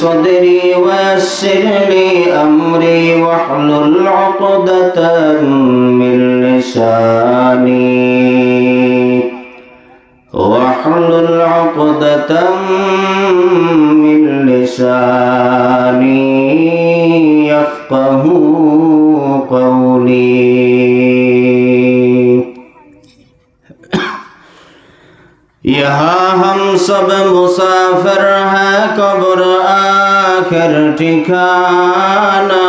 صدري ويسر لي أمري واحلل عقدة من لساني يفقه قولي यहाँ हम सब मुसाफिर हैं कब्र आखिर ठिकाना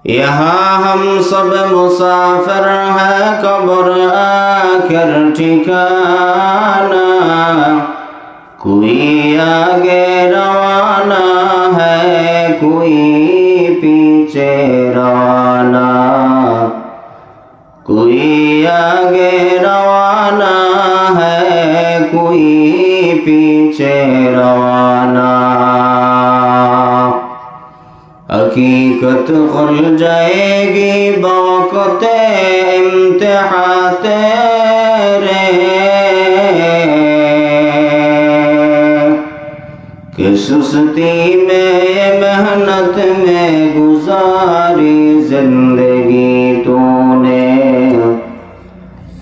यहाँ हम सब मुसाफिर हैं कब्र आखिर ठिकाना कोई आगे रवाना है कोई पीछे रवाना कोई आगे रवाना है कोई पीछे रवाना हकीकत खुल जाएगी बौक़ते इम्तिहान तेरे कि सुस्ती में मेहनत में गुजारी जिंदगी तूने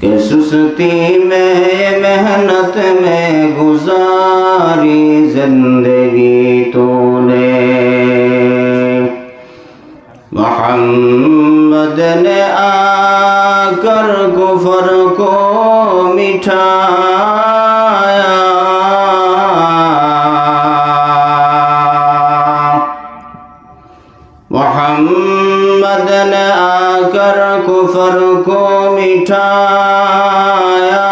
कि सुस्ती में मेहनत में गुजारी जिंदगी तूने मोहम्मद ने आकर कुफर को मिटाया मोहम्मद ने आकर कुफर को मिटाया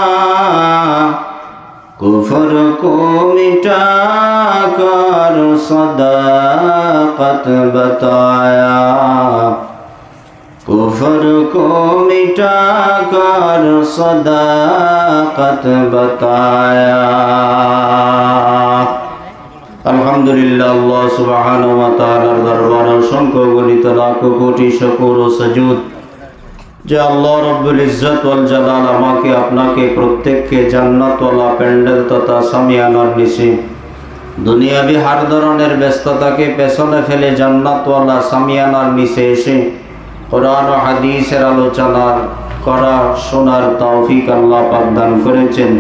कुफर को मिटाकर सदाकत बताया कुफर को मिटाकर सदाकत बताया अल्हम्दुलिल्लाह अल्लाह सुब्हानाहु व तआलार दरबारे असंख्य गणित लाखो कोटि शुक्र ও সুজুদ যে আল্লাহ রব্বুল ইজ্জত ওয়াল জালাল আমাকে আপনাকে প্রত্যেককে জান্নাতওয়ালা প্যান্ডেল তথা সামিয়ানার নিচে দুনিয়াবি হার ধরনের ব্যস্ততাকে পেছনে ফেলে জান্নাতওয়ালা সামিয়ানার নিচে এসে কোরআন ও হাদিসের আলোচনা করা শোনার তৌফিক আল্লাহ পাক দান করেছেন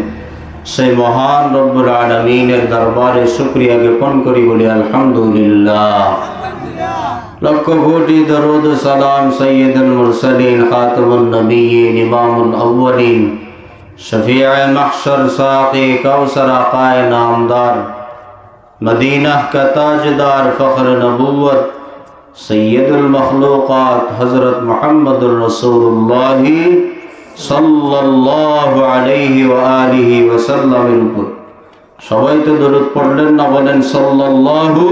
সেই মহান রব্বুল আলামিনের দরবারে শুকরিয়া জ্ঞাপন করি বলি আলহামদুলিল্লাহ লক্ষ কোটি দরুদ সালাম সৈয়দুল মুরসালিন খাতামুন নবিয়্যিন ইমামুল আউয়ালিন শফিয়ে মাহশর সাকি কাউসার আকায়ে নামদার মদিনা का ताजदार फख्र नबूवत सैयदुल मखलूक़ात हज़रत मुहम्मदुर रसूलुल्लाह सल्लल्लाहु अलैहि व आलिहि वसल्लमेर উপর সবাই তো দরুদ পড়লেন না বলেন সাল্লাল্লাহু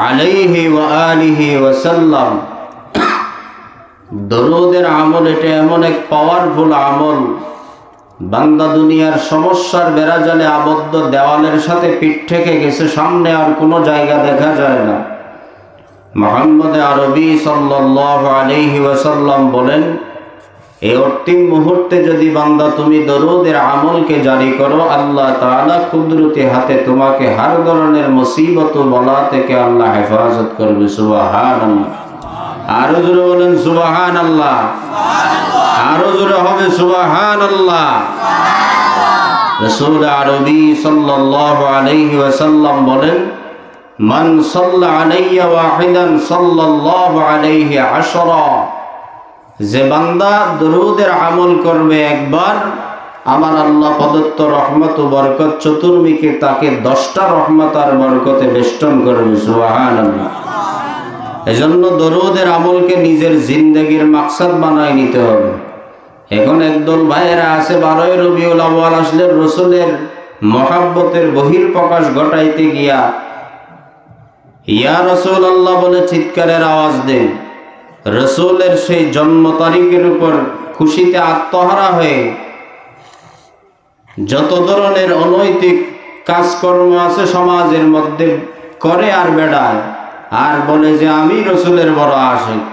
আলাইহি ওয়া আলিহি ওয়াসাল্লাম দরুদের আমল এটা এমন এক পাওয়ারফুল আমল বান্দা দুনিয়ার সমস্যার বেড়াজালে আবদ্ধ দেওয়ালের সাথে পিঠ থেকে গেছে সামনে আর কোনো জায়গা দেখা যায় না মুহাম্মদ আরবি সাল্লাল্লাহু আলাইহি ওয়াসাল্লাম বলেন এই অন্তিম মুহূর্তে যদি বান্দা তুমি দরুদের আমলকে জারি করো আল্লাহ তাআলা কুদরতি হাতে তোমাকে হর ধরনের মুসিবত ও বালা থেকে আল্লাহ হেফাজত করবে সুবহানাল্লাহ আরো জোরে বলেন সুবহানাল্লাহ আরো জোরে হবে সুবহানাল্লাহ রাসূল আরবি সাল্লাল্লাহু আলাইহি ওয়াসাল্লাম বলেন মান সাল্লা আলাইয়া ওয়াহিদান সাল্লাল্লাহু আলাইহি আশরা যে বান্দা দরুদের আমল করবে একবার আমার আল্লাহ প্রদত্ত রহমত ও বরকত চতুর্মুখে তাকে 10টা রহমত আর বরকতে বেষ্টন করবে সুবহানাল্লাহ এজন্য দরুদের আমলকে নিজের জিন্দেগীর মাকসাদ বানায় নিতে হবে এখন একদল ভাইয়েরা আছে 12 রবিউল আউয়াল আসলে রাসূলের মহব্বতের বহিঃপ্রকাশ ঘটাইতে গিয়া ইয়া রাসূলুল্লাহ বলে চিৎকারের আওয়াজ দেন রাসূলের সেই জন্ম তারিখের উপর খুশিতে আত্মহারা হয়ে যত ধরনের অনৈতিক কাজকর্ম আছে সমাজের মধ্যে করে আর বেড়ায় আর বলে যে আমি রাসূলের বড় আশিক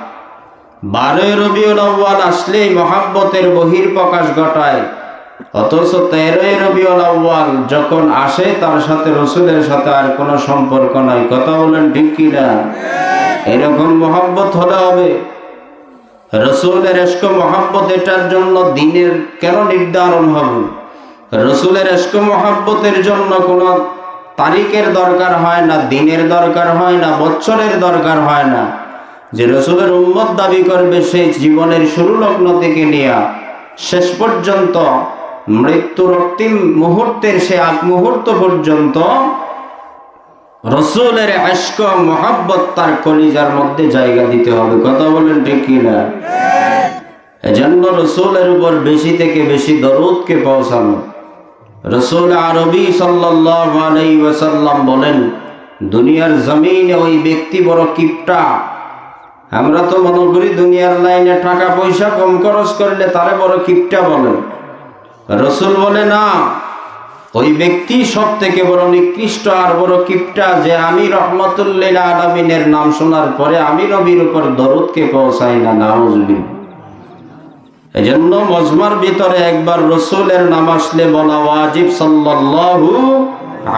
12 রবিউল আউয়াল আসলেই মহব্বতের বহিঃপ্রকাশ ঘটায় অথচ 13 রবিউল আউয়াল যখন আসে তার সাথে রসুলের সাথে আর কোনো সম্পর্ক নাই। কথা বলেন ঠিক কিনা? এরকম মহব্বত হলে হবে। রসুলের ইশক মহব্বত এটার জন্য দিনের কেন নির্ধারণ হবে? রসুলের ইশক মহব্বতের জন্য কোনো তারিখের দরকার হয় না, দিনের দরকার হয় না, বছরের দরকার হয় না। যে রসুলের উম্মত দাবি করবে সে জীবনের শুরু লগ্ন থেকে নিয়ে শেষ পর্যন্ত মৃত্যুর অন্তিম মুহূর্তের সে আগ মুহূর্ত পর্যন্ত রসুলের ইশক মহব্বত তার কলিজার মধ্যে জায়গা দিতে হবে। কথা বলেন ঠিক কিনা? এজন্য রসুলের উপর বেশি থেকে বেশি দরুদকে পৌঁছানো। রসুল আরবি সাল্লাল্লাহু আলাইহি ওয়াসাল্লাম বলেন, দুনিয়ার জমিনে ওই ব্যক্তি বড় কিপটা। আমরা তো মনে করি দুনিয়ার লাইনে টাকা পয়সা কম খরচ করলে তারে বড় কিপটা বলেন। রসুল বলে না, ওই ব্যক্তি সব থেকে বড় নিকৃষ্ট আর বড় কিপটা যে আমি রহমতুল লিল আলামিনের নাম শোনার পরে আমি নবীর উপর দরুদকে পৌঁছাই না। নাউজুবিল্লাহ। এজন্য মজমার ভিতরে একবার রসুলের নাম আসলে বলা ওয়াজিব সাল্লাল্লাহু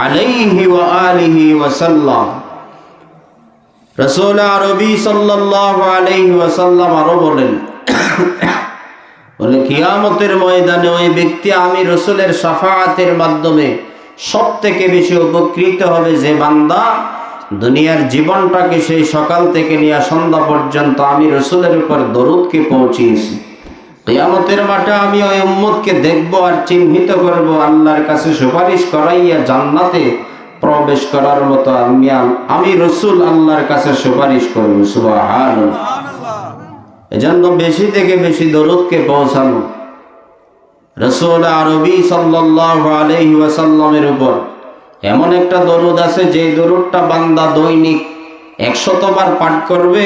আলাইহি ওয়া আলিহি ওয়াসাল্লাম। রাসূল আরবি সাল্লাল্লাহু আলাইহি ওয়াসাল্লাম আরো বলেন, বলে কিয়ামতের ময়দানে ওই ব্যক্তি আমি রসুলের শাফাআতের মাধ্যমে সব থেকে বেশি উপকৃত হবে যে বান্দা দুনিয়ার জীবনটাকে সেই সকাল থেকে নিয়ে সন্ধ্যা পর্যন্ত আমি রসুলের উপর দরুদকে পৌঁছিয়েছি। কিয়ামতের মাঠে আমি ওই উম্মতকে দেখব আর চিহ্নিত করব, আল্লাহর কাছে সুপারিশ করাইয়া জান্নাতে প্রবেশ করার মতো আমি রসুল আল্লাহর কাছে সুপারিশ করব। সুবহানাল্লাহ। এজন্য বেশি থেকে বেশি দরুদকে পৌঁছানো। রাসূল আরবি সাল্লাল্লাহু আলাইহি ওয়াসাল্লামের উপর এমন একটা দরুদ আছে যে দরুদটা বান্দা দৈনিক 100 বার পাঠ করবে,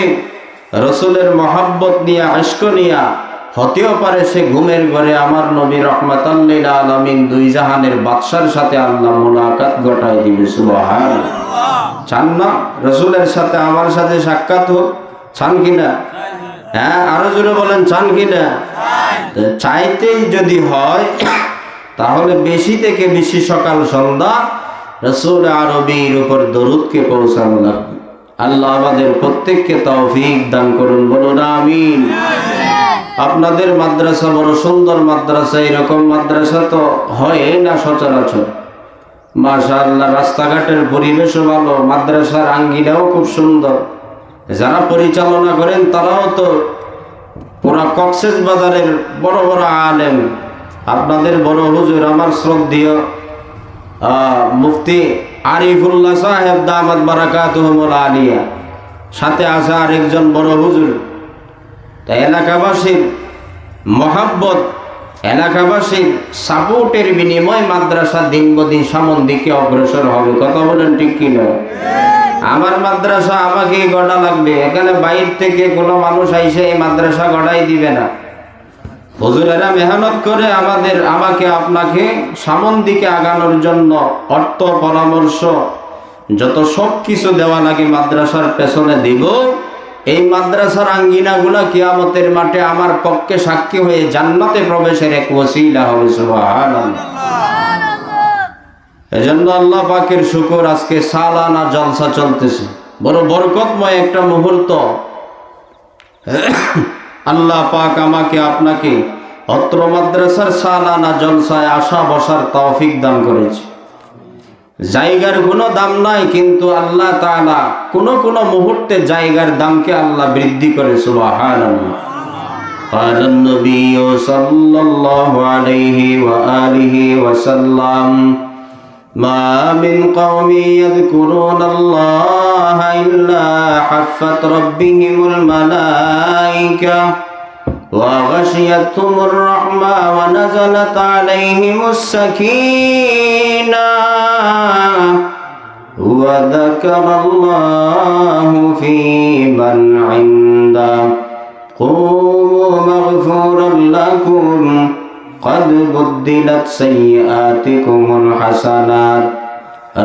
রসুলের মহব্বত নিয়ে ইশক নিয়ে হতেও পারে সে ঘুমের ঘরে আমার নবী রহমাতাল লিল আলামিন দুই জাহানের বাদশার সাথে আল্লাহ মুলাকাত ঘটায় দিবে। সুবহানাল্লাহ। চান না রসুলের সাথে আমার সাথে সাক্ষাৎ হোক? চান কিনা? হ্যাঁ, আরো জোরে বলেন, চান কিনা? চাইতেই যদি হয় তাহলে বেশি থেকে বেশি সকাল সন্ধ্যা রাসূল আরবির উপর দরুদকে পৌঁছানো লাগবে। আল্লাহ আমাদের প্রত্যেককে তৌফিক দান করুন, বলুন আমিন। আপনাদের মাদ্রাসা বড় সুন্দর মাদ্রাসা, এরকম মাদ্রাসা তো হয় না সচরাচর। মাশাআল্লাহ, রাস্তাঘাটের পরিবেশও ভালো, মাদ্রাসার আঙ্গিনাও খুব সুন্দর। যারা পরিচালনা করেন তারাও তো পুরা কক্সবাজারের বড় বড় আলেম। আপনাদের বড় হুজুর আমার শ্রদ্ধেয় মুফতি আরিফুল্লাহ সাহেব দামাত বারাকাতুহুল আলিয়া, সাথে আছে আরেকজন বড় হুজুর। তা এলাকাবাসীর মহাব্বত, এলাকাবাসীর সাপোর্টের বিনিময় মাদ্রাসা দিন বদিন সামন দিকে অগ্রসর হবে। কথা বলেন ঠিক কিনা? আমার মাদ্রাসা আমাকেই গড়া লাগবে, এখানে বাইর থেকে কোনো মানুষ আইসে এই মাদ্রাসা গড়াই দিবে না। হুজুরেরা মেহনত করে আমাকে আপনাকে সামন দিকে আগানোর জন্য অর্থ পরামর্শ যত সব কিছু দেওয়া লাগে মাদ্রাসার পেছনে দিব। এই মাদ্রাসার আঙ্গিনাগুলা কিয়ামতের মাঠে আমার পক্ষে সাক্ষী হয়ে জান্নাতে প্রবেশের এক ওসিলা হবে। সুবহানাল্লাহ। এজন্য আল্লাহ পাকের শুকর, আজকে সালানা জলসা চলতেছে, বড় বরকতময় একটা মুহূর্ত। আল্লাহ পাক আমাকে আপনাকে অত্র মাদ্রাসার সালানা জলসায় আসা বসার তৌফিক দান করেছে। জায়গার কোনো দাম নাই, কিন্তু আল্লাহ তাআলা কোন মুহূর্তে জায়গার দামকে আল্লাহ বৃদ্ধি করে। সুবহানাল্লাহ। ক্বালান নবী সাল্লাল্লাহু আলাইহি ওয়া আলিহি ওয়া সাল্লাম, মা মিন কওমি ইয়াযকুরুনাল্লাহা ইল্লা হাফফাত রাব্বিহিমুল মালায়েকা ওয়া গাশিয়াতুহুমুর রাহমা ওয়া নাযালাত আলাইহিমুস সাকিনাহ ওয়া যাকারাল্লাহু ফী মান ইনদাহু কুমু মাগফুরান লাকুম قد بدلت سيئاتكم الحسنات।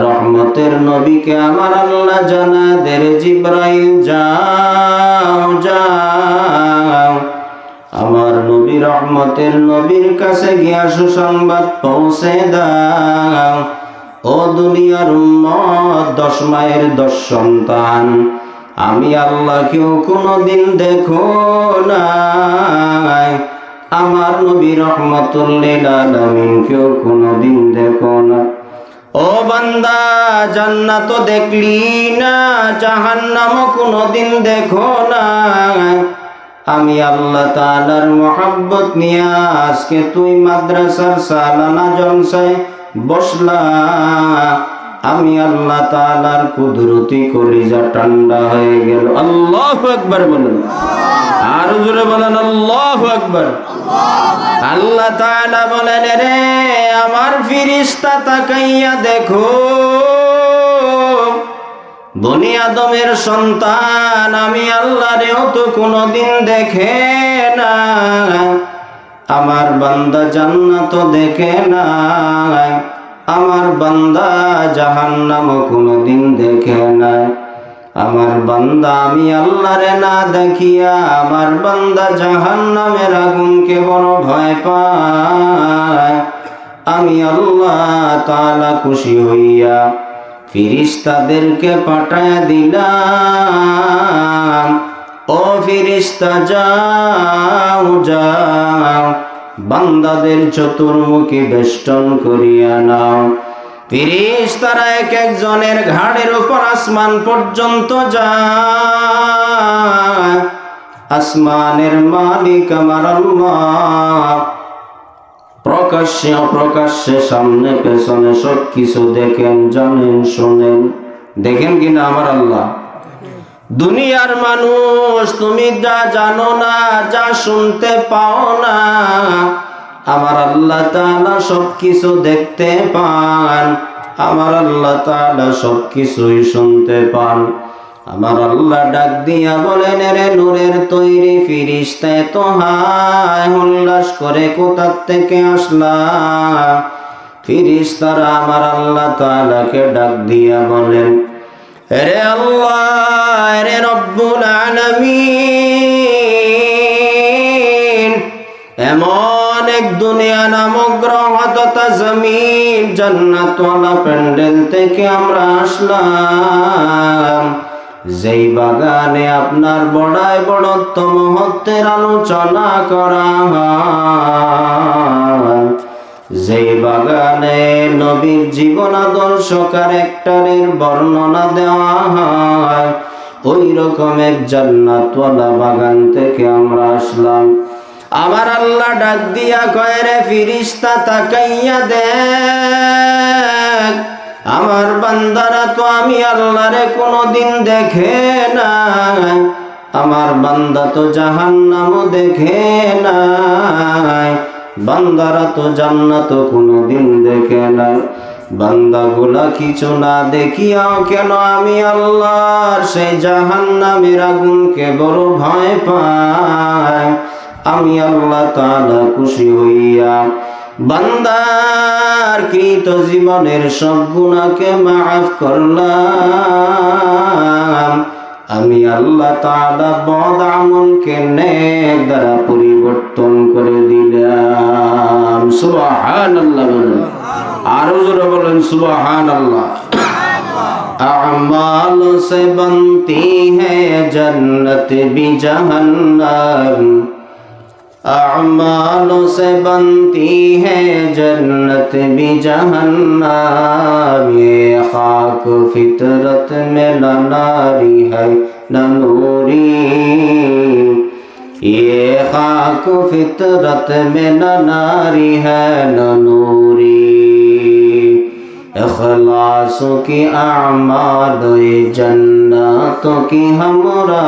রহমতের নবীকে আমার আল্লাহ জানা দের জিব্রাইল যাও যাও আমার নবী রহমতের নবীর কাছে গিয়া সুসংবাদ পৌঁছে দাও। ও দুনিয়ার উম্মত, 10 মায়ের 10 সন্তান, আমি আল্লাহকেও কোনোদিন দেখো নাই, আমার নবী রহমতুল লিল আলামিনকেও কোনোদিন দেখো না। ও বান্দা, জান্নাত দেখলি না, জাহান্নামও কোনোদিন দেখো না। আমি আল্লাহ তাআলার মহব্বত নিয়ে আজকে তুই মাদ্রাসার সালানা জলসায় বসলা, আমি আল্লাহ তাআলার কুদরতি কলিজা ঠান্ডা হয়ে গেল। আল্লাহু আকবার বলেন, আর জোরে বলেন আল্লাহু আকবার। আল্লাহ তাআলা বলেন, রে আমার ফেরেশতা তাকাইয়া দেখো, বনি আদমের সন্তান আমি আল্লাহরেও তো কোনোদিন দেখে না, আমার বান্দা জান্নাত দেখে নাই, আমার বান্দা জাহান্নামও কোনোদিন দেখে নাই। আমার বান্দা আমি আল্লাহরে না দেখিয়া আমার বান্দা জাহান্নামের আগুনকে বড় ভয় পায়। আমি আল্লাহ তাআলা খুশি হইয়া ফেরেশতাদেরকে পাঠায়া দিলাম, ও ফেরেশতা যাও যাও, বান্দাদের চতুর্মুখী বেষ্টন করিয়া নাও। ফেরেশতারা এক একজনের ঘাড়ের উপর আসমান পর্যন্ত যায়। আসমানের মালিক আমার আল্লাহ প্রকাশ্যে অপ্রকাশ্যে সামনে পেছনে সব কিছু দেখেন, জানেন, শোনেন। দেখেন কিনা আমার আল্লাহ? দুনিয়ার মানুষ তুমি যা জানো না, যা শুনতে পাও না, আমার আল্লাহ তাআলা সব কিছু দেখতে পান, আমার আল্লাহ তাআলা সব কিছুই শুনতে পান। আমার আল্লাহ ডাক দিয়া বলেন, রে নূরের তৈরি ফেরেশতা এত হায় হুল্লাস করে কোথা থেকে আসলা? ফেরেশতারা আমার আল্লাহ তাআলাকে ডাক দিয়া বলেন, রে আল্লাহ, রে রব্বুল আলামিন, এমন এক দুনিয়া নামক গ্রহ তথা জমিন জান্নাতওয়ালা প্যান্ডেল থেকে আমরা আসলাম, যেই বাগানে আপনার বড়াই বড়ত্ব মহত্বের আলোচনা করা হয়, যেই বাগানে নবীর জীবন আদর্শ ক্যারেক্টারের বর্ণনা দেওয়া হয়, ওই রকম এক জান্নাতওয়ালা বাগান থেকে আমরা আসলাম। আমার আল্লাহ ডাক দিয়া কয়, রে ফেরেশতা তাকাইয়া দেখ, আমার বান্দারা তো আমি আল্লাহরে কোনোদিন দেখে নাই, আমার বান্দা তো জাহান্নামও দেখে নাই, বান্দারা তো জান্নাত কোনোদিন দেখে নাই। বান্দাগুলা কিছু না দেখিয়াও কেন আমি আল্লাহর সেই জাহান্নামের আগুনকে বড় ভয় পাই। আমি আল্লাহ তাআলা খুশি হইয়া বান্দার কৃত জীবনের সব গুনাহকে মাফ করলাম। আমি আল্লাহ তাআলা বদ আমলকে নেক দ্বারা পরিবর্তন করে দিলাম। সুবহানাল্লাহ বলেন, আরো জোরে বলেন সুবহানাল্লাহ। আ'মাল সে বনতি হ্যায় জন্নত বি জাহান্নাম, अमालों से बनती है जन्नत भी जहन्नम, ये खाक फितरत में न नारी है न नूरी, ये खाक फितरत में न नारी है न नूरी, इखलासों की आमाल ये जन्नतों की हमरा,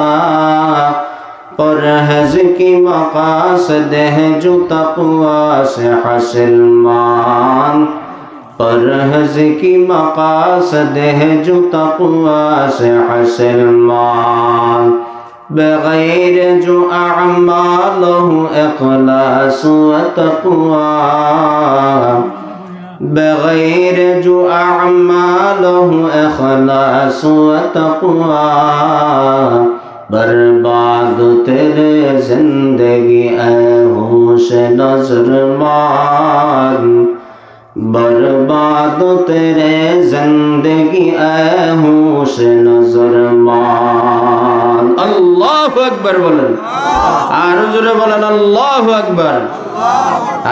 परहज़ की मक़ासद है जो तक़वा से हासिल मान, परहज़ की मक़ासद है जो तक़वा से हासिल मान, बग़ैर जो अअमाल हो इख़लास व तक़वा, बग़ैर जो अअमाल हो इख़लास व तक़वा, बर्बाद तेरे जिंदगी ऐ होश नजर मान, बर्बाद तेरे जिंदगी ऐ होश नजर मान। अल्लाहु আকবার বলেন, আর জোরে বলেন আল্লাহু আকবার।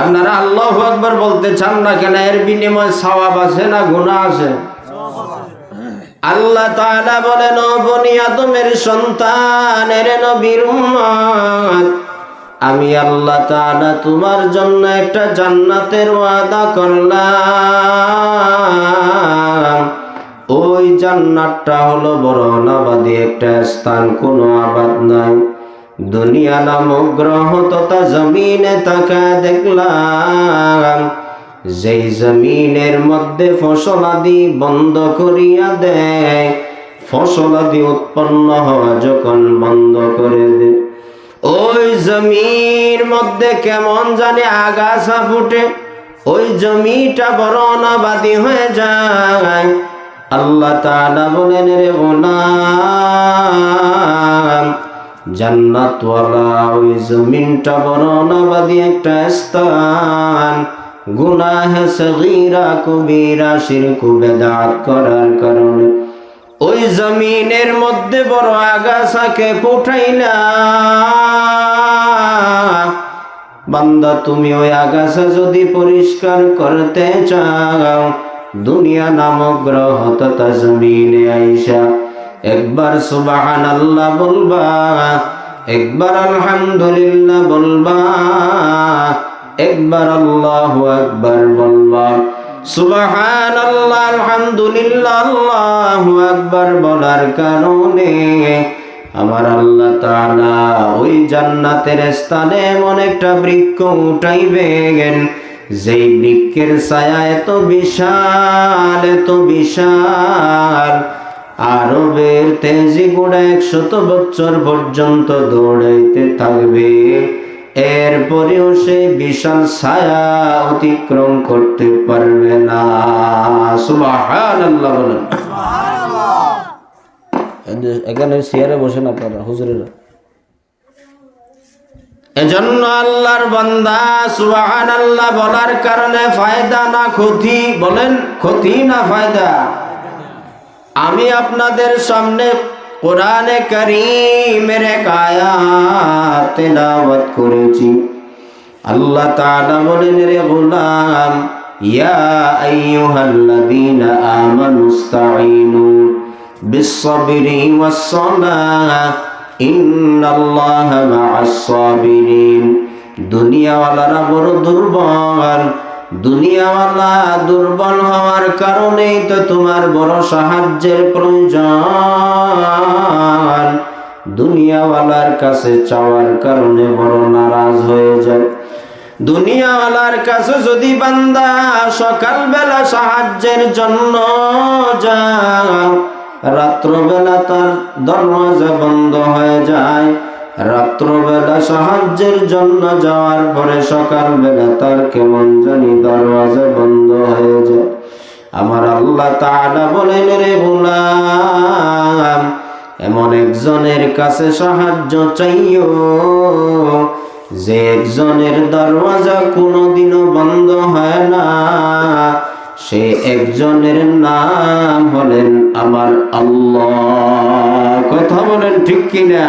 আপনারা আল্লাহু আকবার বলতে চান না কেন? এর বিনিময়ে সওয়াব আছে না গুনাহ আছে? আল্লাহ তাআলা বলেন, ও বনি আদমের সন্তান, এর নবীর উম্মত, আমি আল্লাহ তাআলা তোমার জন্য একটা জান্নাতের ওয়াদা করলাম। ওই জান্নাতটা হলো বড় অনাবাদী একটা স্থান, কোনো আবাদ নাই। দুনিয়া নামক গ্রহ তথা জমিনে তাকা দেখলাম, যেই জমিনের মধ্যে ফসলাদি বন্ধ করিয়া দেয়, ফসলাদি উৎপন্ন হওয়া যখন বন্ধ করে দেয়, ওই জমির মধ্যে কেমন জানে আগাছা ফুটে, ওই জমিটা বড় অনাবাদী হয়ে যায়। আল্লাহ তাআলা বলেন, রে গোলাম, জান্নাতওয়ালা ওই জমিনটা বড় অনাবাদী একটা স্থান। গুনাহ সগীরা কবিরা শিরক বিদআত করার কারণে ওই জমিনের মধ্যে বড় আগাছাকে ফুটাইলা। বান্দা, তুমি ওই আগাছা যদি পরিষ্কার করতে চাও, দুনিয়া নামক গ্রহ তথা জমিনে আইসা একবার সুবহানাল্লাহ বলবা, একবার আলহামদুলিল্লাহ বলবা, একবার আল্লাহু আকবার বলবা। সুবহানাল্লাহ, আলহামদুলিল্লাহ, আল্লাহু আকবার বলার কারণে আমার আল্লাহ তাআলা ওই জান্নাতের স্থানে এমন একটা বৃক্ষ উঠাইবেন, যেই বৃক্ষের ছায়া এত বিশাল, এত বিশাল, আরবের তেজি ঘোড়া 100 বছর পর্যন্ত দৌড়াইতে থাকবে, এরপরেও সেই বিশাল ছায়া অতিক্রম করতে পারবে না। সুবহানাল্লাহ বলেন। এখানে চেয়ারে বসেন আপনারা হুজুরেরা। এজন্য আল্লাহর বান্দা সুবহানাল্লাহ বলার কারণে ফায়দা না ক্ষতি? বলেন, ক্ষতি না ফায়দা? আমি আপনাদের সামনে কোরআনে কারীমের এক আয়াত তেলাওয়াত করেছি। আল্লাহ তাআলা বলেন, রে গোলাম, ইয়া আইয়ুহাল্লাযীনা আমানুস্তাঈনু বিস-সাবরি ওয়াস-সালাহ ইন্নাল্লাহা মা'আস-সাবিরিন। দুনিয়াওয়ালারা বড় দুর্বল, দুনিয়াওয়ালা দুর্বল হওয়ার কারণেই তো তোমার বড় সাহায্যের প্রয়োজন। দুনিয়াওয়ালার কাছে চাওয়ার কারণে বড় নারাজ হয়ে যায়। দুনিয়াওয়ালার কাছে যদি বান্দা সকালবেলা সাহায্যের জন্য যাও, রাত্রবেলা তার দরওয়াজা বন্ধ হয়ে যায়। রাত্রবেলা সাহায্যের জন্য যাওয়ার পরে সকালবেলা তার কেমন জানি দরওয়াজা বন্ধ হয়ে যায়। আমার আল্লাহ তাআলা বলেন, রে গোলাম, এমন একজনের কাছে সাহায্য চাইও, যে একজনের দরওয়াজা কোনোদিনও বন্ধ হয় না। সে একজনের নাম হলেন আমার আল্লাহ। কথা বলেন ঠিক কিনা?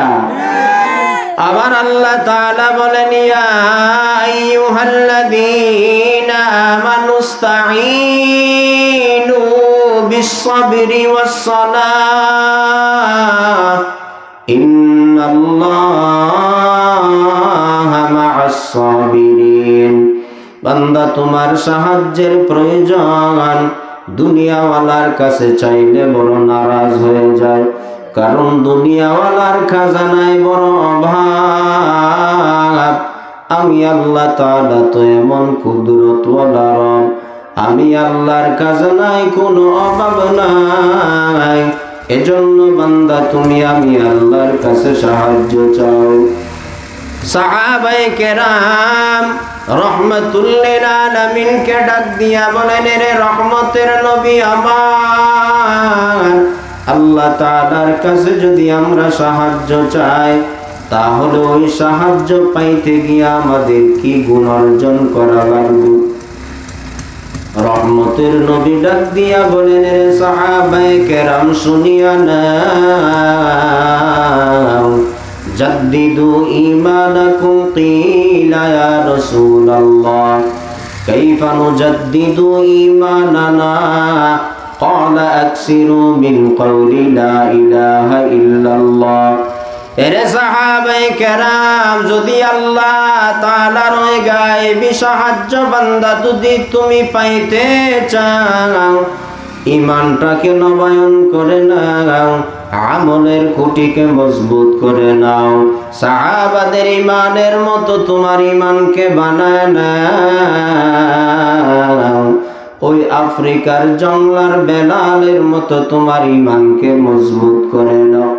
আবার আল্লাহ তাআলা বলেন, ইয়া আইয়ুহাল্লাযীনা আমানুস্তাঈনু বিস-সাবরি ওয়াস-সালাহ ইন্নাল্লাহা মা'আস-সাবিরিন। বান্দা, তোমার সাহায্যের প্রয়োজন, দুনিয়াওয়ালার কাছে চাইলে বড় নারাজ হয়ে যায়, কারণ দুনিয়াওয়ালার খাজানায় বড় অভাব। আমি আল্লাহ তাআলা তো এমন কুদরতওয়ালা রব, আমি আল্লাহর খাজানায় কোনো অভাব নাই। এজন্য বান্দা, তুমি আমি আল্লাহর কাছে সাহায্য চাও। সাহাবায়ে কেরাম রহমাতুল লিল আলামিনকে ডাক দিয়া বলেন, রে রহমতের নবী আমার, আল্লাহ তাআলার কাছে যদি আমরা সাহায্য চাই, তাহলে ওই সাহায্য পাইতে গিয়ে আমাদের কি গুণ অর্জন করা লাগবে? রহমতের নবী ডাক দিয়া বলেন, রে সাহাবায়ে কেরাম শুনিয়া নাও, জাদ্দিদু ঈমানাকুম। কিলা ইয়া রাসূলাল্লাহ কাইফা নুজাদ্দিদু ঈমানানা? ক্বালা আকসিরু মিন কওলি লা ইলাহা ইল্লাল্লাহ। এরে সাহাবায়ে কেরাম, যদি আল্লাহ তাআলার ওই গায়েবী সাহায্য বান্দা যদি তুমি পাইতে চাও, ঈমানটাকে নবায়ন করে নাও, আমলের খুঁটিকে মজবুত করে নাও। সাহাবাদের ঈমানের মতো তোমার ঈমানকে বানায় নাও। ওই আফ্রিকার জংলার বেলালের মতো তোমার ঈমানকে মজবুত করে নাও।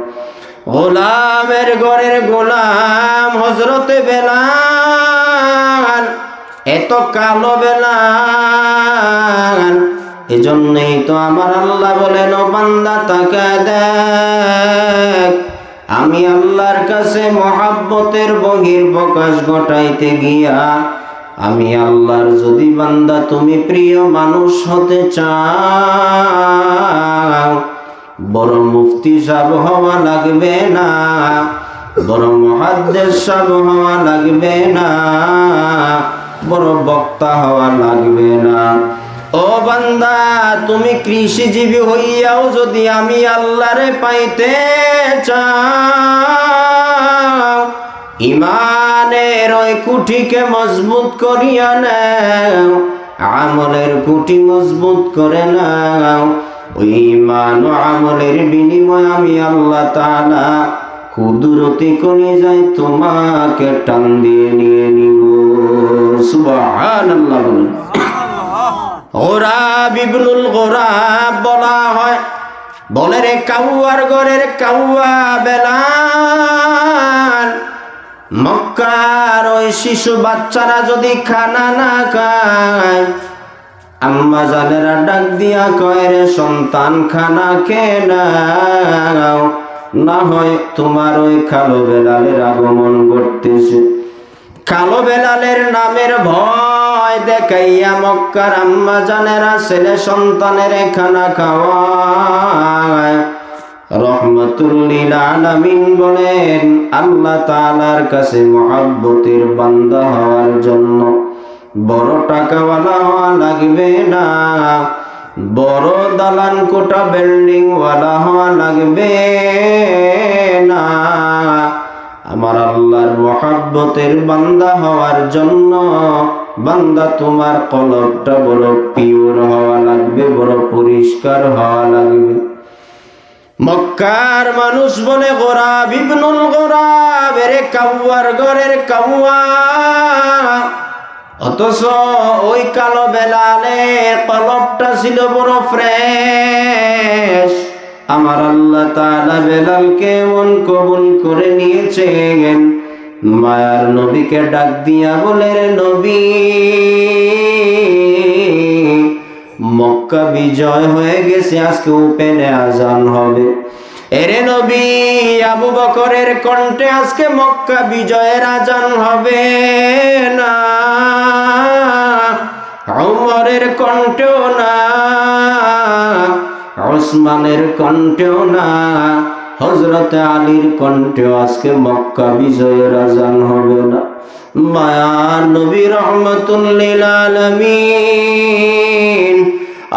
গোলামের ঘরের গোলাম হযরতে বেলাল, এত কালো বেলাল। এজন্যই তো আমার আল্লাহ বলেন, ও বান্দা তাকায় দেখ, আমি আল্লাহর কাছে মহাব্বতের বহির্প্রকাশ ঘটাইতে গিয়া, আমি আল্লাহর যদি বান্দা তুমি প্রিয় মানুষ হতে চাও, বড় মুফতি সাহেব হওয়া লাগবে না, বড় মুহাদ্দিস সাহেব হওয়া লাগবে না, বড় বক্তা হওয়া লাগবে না। ও বান্দা, তুমি কৃষিজীবী হইয়াও যদি আমি আল্লাহরে পাইতে চাও, ঈমানের ওই কুঠিকে মজবুত করিয়া নাও, আমলের কুঠি মজবুত করে নাও। ওই ঈমান ও আমলের বিনিময়ে আমি আল্লাহ তাআলা কুদরতি কলিজায় তোমাকে টান দিয়ে নিয়ে নিব। সুবহানাল্লাহ বলুন। গোরাব ইবনুল গোরাব বলা হয়, বলে রে কাউয়ার ঘরের কাউয়া বেলাল, মক্কার ওই শিশু বাচ্চারা যদি খানা না খায়, আম্মা জানেরা ডাক দিয়া কয়, রে সন্তান খানা খেয়ে নাও, না হয় তোমার ওই কালো বেলালের আগমন ঘটতেছে। কালো বেলালের নামের ভয় দেখাইয়া মক্কার আম্মা জানেরা ছেলে সন্তানের খানা খাওয়ায়। রহমাতুল লিল আলামিন বলেন, আল্লাহ তাআলার কাছে মহব্বতের বান্দা হওয়ার জন্য বড় টাকাওয়ালা হওয়া লাগবে না, বড় দালান কোটা বিল্ডিং ওয়ালা হওয়া লাগবে না। আমার আল্লাহর মহব্বতের বান্দা হওয়ার জন্য বান্দা তোমার কলবটা বড় পিওর হওয়া লাগবে, বড় পরিষ্কার হওয়া লাগবে। মক্কার মানুষ বলে, গোরাব ইবনুল গোরাব, এরে কাউয়ার ঘরের কাউয়া। অথচ ওই কালো বেলালের কলবটা ছিল বড় ফ্রেশ। আমার আল্লাহ তাআলা বেলালকে মন কবুল করে নিয়েছেন। মায়ার নবীকে ডাক দিয়া বলে, রে নবী, মক্কা বিজয় হয়ে গেছে, আজকে ওপেনে আজান হবে। এরে নবী, আবু বকরের কণ্ঠে আজকে মক্কা বিজয়ের আজান হবে না, উমরের কণ্ঠেও না, ওসমানের কণ্ঠেও না, হযরতে আলীর কণ্ঠেও আজকে মক্কা বিজয়ের আজান হবে না। মায়ার নবী রহমাতুল লিল আলামিন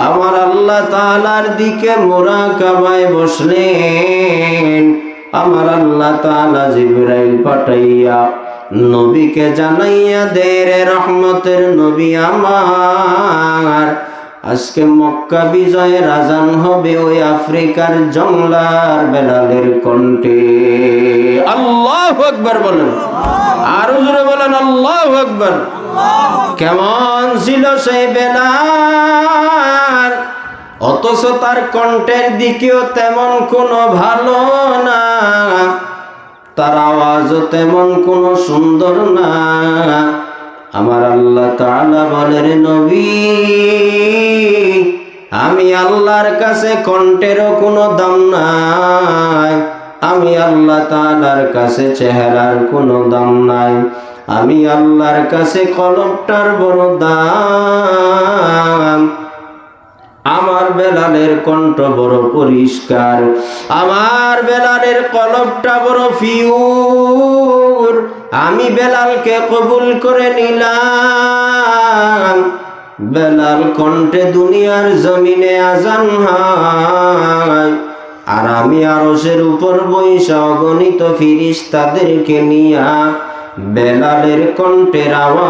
আমার আল্লাহ তাআলার দিকে মুরাকাবায় বসলেন। আমার আল্লাহ তাআলা জিবরাইল পাঠাইয়া নবীকে জানাইয়া দে, রে রহমতের নবী আমার, আজকে মক্কা বিজয়ের আজান হবে ওই আফ্রিকার জংলার বেলালের কণ্ঠে। আল্লাহু আকবার বলেন, আরো জোরে বলেন আল্লাহু আকবার। কেমন ছিল সেই বেলাল, অথচ তার কণ্ঠের দিকেও তেমন কোনো ভালো না, তার আওয়াজও তেমন কোনো সুন্দর না। আমার আল্লাহ তাআলা বলে, রে নবী, আমি আল্লাহর কাছে কণ্ঠেরও কোনো দাম নাই, আমি আল্লাহ তাআলার কাছে চেহারার কোনো দাম নাই, আমি আল্লাহর কাছে কলবটার বড় দাম। আমার বেলালের কণ্ঠ বড় পরিষ্কার, আমার বেলালের কলবটা বড় পিওর, আমি বেলালকে কবুল করে নিলাম। বেলাল কণ্ঠে দুনিয়ার জমিনে আজান হয়, আর আমি আরশের উপর বৈশা অগণিত ফেরেশতাদেরকে নিয়া বেলালের কণ্ঠের আওয়াজ